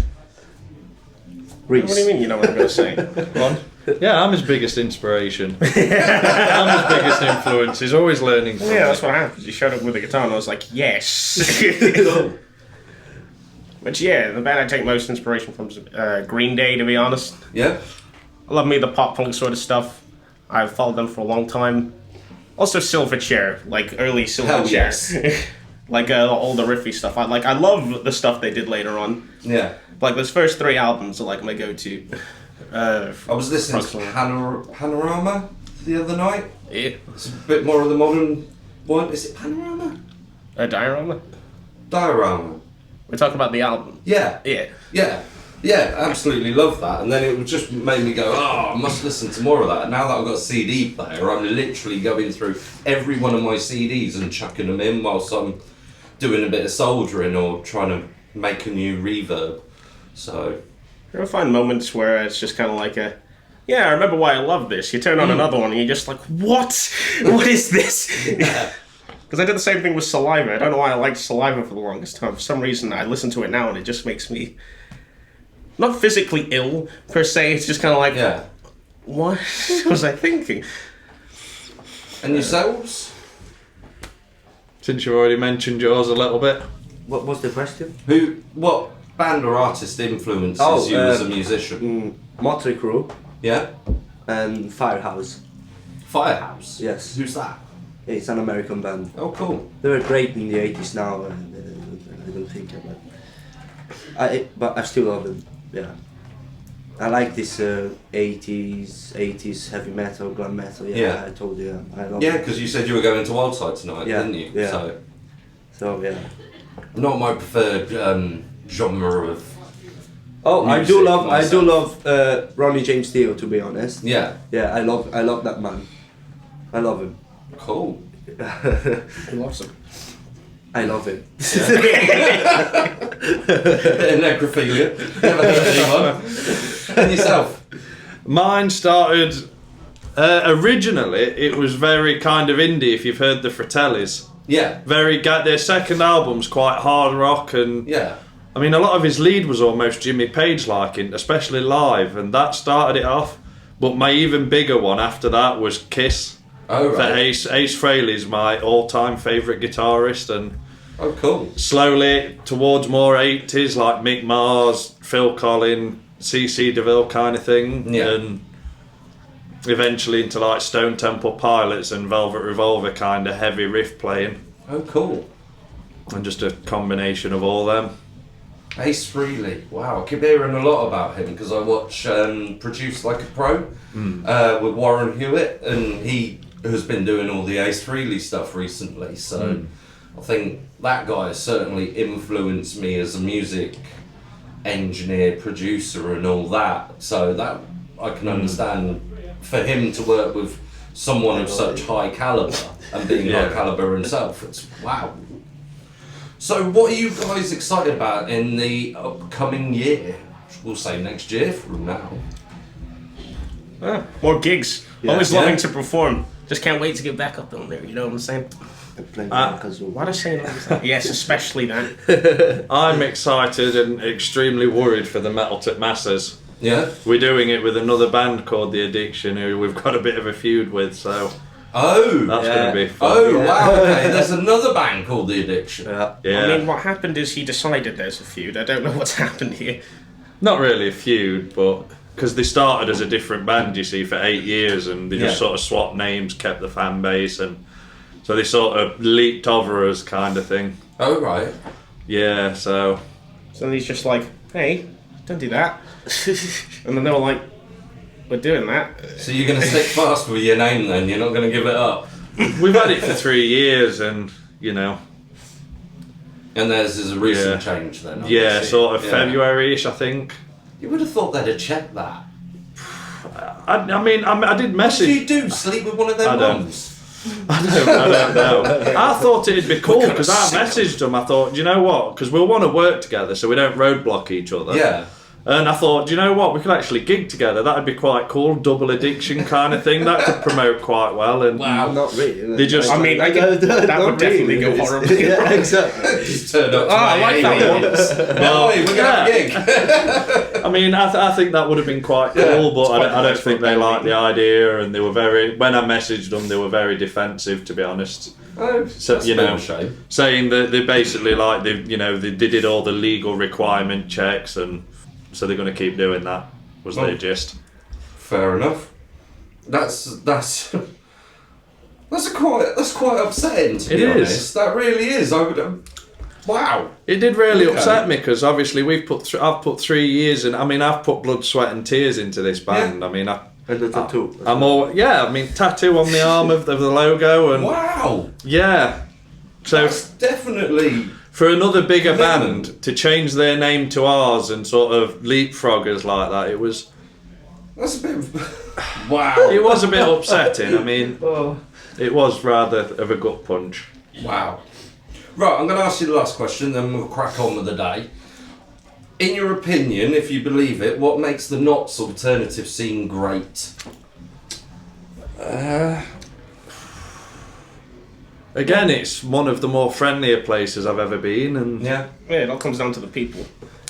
Reese. What do you mean you know what I'm going to say? Go on. Yeah, I'm his biggest inspiration. I'm his biggest influence. He's always learning from Yeah, me. that's what happened. You showed up with a guitar and I was like, yes. But yeah, the band I take most inspiration from is Green Day, to be honest. Yeah? I love me the pop punk sort of stuff. I've followed them for a long time. Also Silverchair, like early Silverchair. Hell yes. Like all the riffy stuff. I love the stuff they did later on. Yeah. Like those first 3 albums are like my go-to. I was listening to Panorama the other night. Yeah. It's a bit more of the modern one. Is it Panorama? Diorama? Diorama. We're talking about the album. Yeah. Yeah. Yeah, absolutely love that. And then it just made me go, I must listen to more of that. And now that I've got a CD player, I'm literally going through every one of my CDs and chucking them in whilst I'm doing a bit of soldering or trying to make a new reverb. So... You'll find moments where it's just kind of like I remember why I love this. You turn on another one and you're just like, what? What is this? Because I did the same thing with Saliva. I don't know why I liked Saliva for the longest time. For some reason, I listen to it now and it just makes me not physically ill, per se. It's just kind of like, what was I thinking? And yourselves? Since you already mentioned yours a little bit. What was the question? What band or artist influences you as a musician? Motley Crue Yeah? and Firehouse. Firehouse? Yes. Who's that? It's an American band. Oh, cool. They were great in the 80s now, and I don't think but I still love them. Yeah. I like this 80s heavy metal, glam metal. Yeah. I told you. I love Yeah, it. because you said you were going to Wildside tonight, Yeah, didn't you? yeah. So yeah. Not my preferred genre of... Oh, I music do love myself. Ronnie James Dio, to be honest. Yeah. Yeah, I love that man. I love him. Cool. Who loves them? I love him. Necrophilia. Never heard anyone. And yourself? Mine started... originally, it was very kind of indie, if you've heard the Fratellis. Yeah. Their second album's quite hard rock, and Yeah. I mean, a lot of his lead was almost Jimmy Page-like, especially live, and that started it off. But my even bigger one after that was Kiss. Oh, For right. Ace Frehley's my all-time favourite guitarist, and Oh, cool. slowly towards more 80s, like Mick Mars, Phil Collins, CC DeVille kind of thing, Yeah. and eventually into like Stone Temple Pilots and Velvet Revolver kind of heavy riff playing, Oh, cool. and just a combination of all them. Ace Frehley. Wow, I keep hearing a lot about him because I watch Produce Like a Pro with Warren Hewitt, and he has been doing all the Ace Frehley stuff recently. So I think that guy has certainly influenced me as a music engineer, producer, and all that. So that I can understand for him to work with someone of such high caliber and being high caliber himself. It's wow. So what are you guys excited about in the upcoming year? We'll say next year from now. More gigs. Yeah. Always Yeah. loving to perform. Just can't wait to get back up on there, you know what I'm saying? What I say? Yes, especially that. I'm excited and extremely worried for the Metal Tip Masses. Yeah? We're doing it with another band called The Addiction, who we've got a bit of a feud with, so Oh. That's Yeah. going to be fun. Oh, wow, okay. There's another band called The Addiction. Yeah. Yeah. I mean, what happened is he decided there's a feud. I don't know what's happened here. Not really a feud, but because they started as a different band, you see, for 8 years, and they just Yeah. sort of swapped names, kept the fan base, and so they sort of leaped over us, kind of thing. Oh, right. Yeah, so So then he's just like, hey, don't do that. And then they were like, we're doing that. So you're going to stick fast with your name then? You're not going to give it up? we've had it for 3 years, and you know, And theirs is a recent Yeah. change then? yeah, obviously. sort of Yeah. February-ish, I think. You would have thought they'd have checked that. I mean, I did What message. do you do? Sleep with one of I their don't. mums? I don't know. I thought it'd be cool because I messaged them. I thought, do you know what? Because we'll want to work together, so we don't roadblock each other. Yeah. And I thought, do you know what? We could actually gig together. That'd be quite cool. Double Addiction kind of thing. That could promote quite well. And Not really. They just- I mean, that would definitely go horribly Yeah, wrong. exactly. Just turned up to I like that aliens. one. No, we're going to have a gig. I mean, I think that would have been quite cool, Yeah, but quite I don't nice think for a they band. liked the idea, and they were very. When I messaged them, they were very defensive, to be honest. Oh, So that's you a bit know, of a shame. saying that they basically like they did all the legal requirement checks, and so they're going to keep doing that. Was their gist? Fair enough. That's quite upsetting, to be It is. honest. That really is. I would. Wow. It did really Okay. upset me because obviously I've put 3 years in. I mean, I've put blood, sweat, and tears into this band. Yeah. I mean, And the tattoo. I'm all I mean, tattoo on the arm of the logo, and Wow. yeah. So That's definitely. for another bigger Commitment. band to change their name to ours and sort of leapfrog us like that, it was That's a bit. Of, wow. it was a bit upsetting. I mean, it was rather of a gut punch. Wow. Right, I'm going to ask you the last question, then we'll crack on with the day. In your opinion, if you believe it, what makes the Notts alternative scene great? Again, it's one of the more friendlier places I've ever been, and Yeah. Yeah, it all comes down to the people.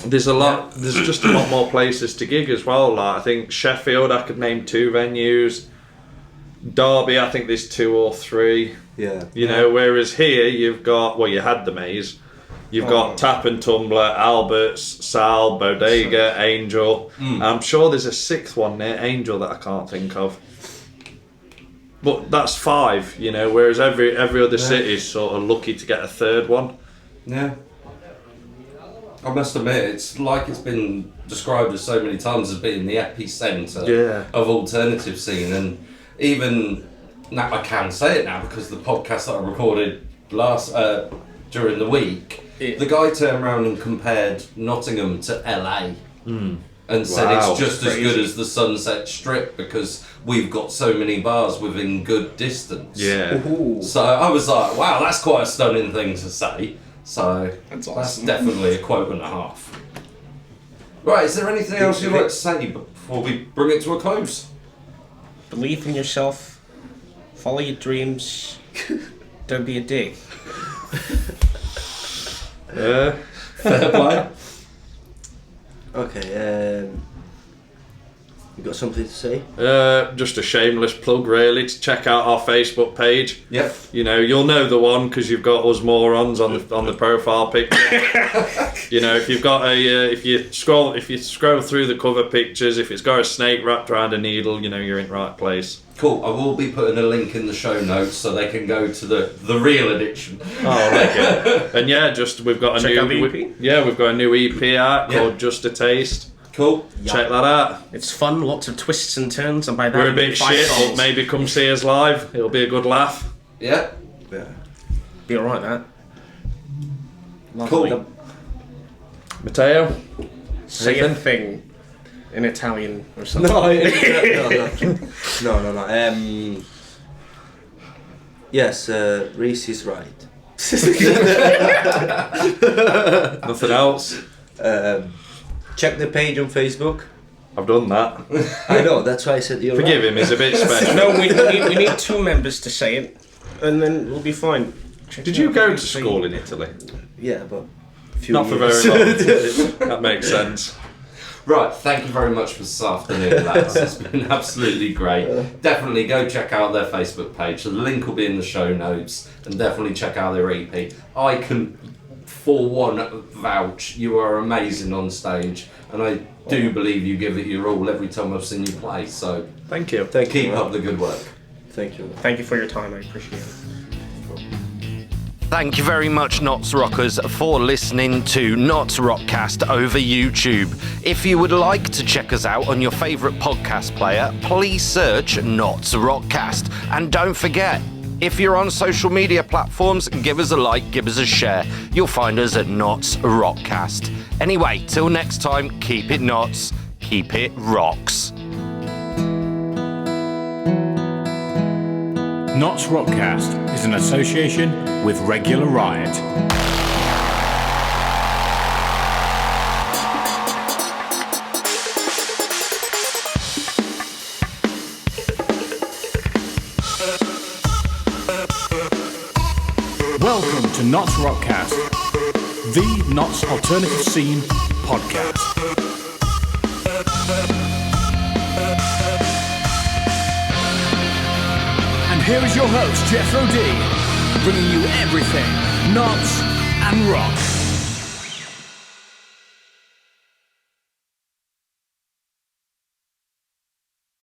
there's there's just a lot more places to gig as well. Like I think Sheffield, I could name 2 venues. Derby, I think there's 2 or 3. Yeah. You know, whereas here you've got, well, you had the Maze. You've got Tap and Tumbler, Alberts, Sal, Bodega, Angel. I'm sure there's a 6th one near Angel that I can't think of. But that's 5, you know, whereas every other city's sort of lucky to get a 3rd one. Yeah. I must admit, it's like it's been described as so many times as being the epicentre of alternative scene, and even now I can say it now because the podcast that I recorded during the week, the guy turned around and compared Nottingham to LA. And said Wow. it's just as good as the Sunset Strip because we've got so many bars within good distance. Yeah. So I was like, wow, that's quite a stunning thing to say. So That's that's awesome. definitely a quote and a half. Right, is there anything else you'd like to say before we bring it to a close? Believe in yourself. Follow your dreams. Don't be a dick. Fair play. Okay, you got something to say? Just a shameless plug, really, to check out our Facebook page. Yep. You know, you'll know the one because you've got us morons on the profile picture. You know, if you've got if you scroll through the cover pictures, if it's got a snake wrapped around a needle, you know you're in the right place. Cool. I will be putting a link in the show notes so they can go to the real Addiction. Oh, okay. And yeah, we've got a Check new out the EP. we've got a new EP out Yeah. called Just a Taste. Cool. Check that out. It's fun, lots of twists and turns, and by that We're a I mean bit 5 shit, songs. but maybe come see us live. It'll be a good laugh. Yeah. Yeah. Be alright, that. Cool. Lovely. Matteo, Say a Nathan? thing in Italian or something. No. Yes, Reese is right. Nothing else. Check the page on Facebook. I've done that. I know, that's why I said you're Forgive right. him, he's a bit special. No, we need 2 members to say it, and then we'll be fine. Check Did it you out, go to BBC. school in Italy? Yeah, but a few Not for years. very long. That makes sense. Right, thank you very much for this afternoon, lads. It's been absolutely great. Definitely go check out their Facebook page. The link will be in the show notes, and definitely check out their EP. I can, for one, vouch you are amazing on stage, and I do believe you give it your all every time I've seen you play. So Thank you. keep up the good work. Thank you. Thank you for your time. I appreciate it. Thank you very much, Notts Rockers, for listening to NottsRockCast over YouTube. If you would like to check us out on your favourite podcast player, please search NottsRockCast. And don't forget, if you're on social media platforms, give us a like, give us a share. You'll find us at NottsRockCast. Anyway, till next time, keep it Notts, keep it rocks. NottsRockCast is an association with Regular Riot. Welcome to NottsRockCast, the Notts Alternative Scene podcast. And here is your host, Jethro D, bringing you everything Notts and rock.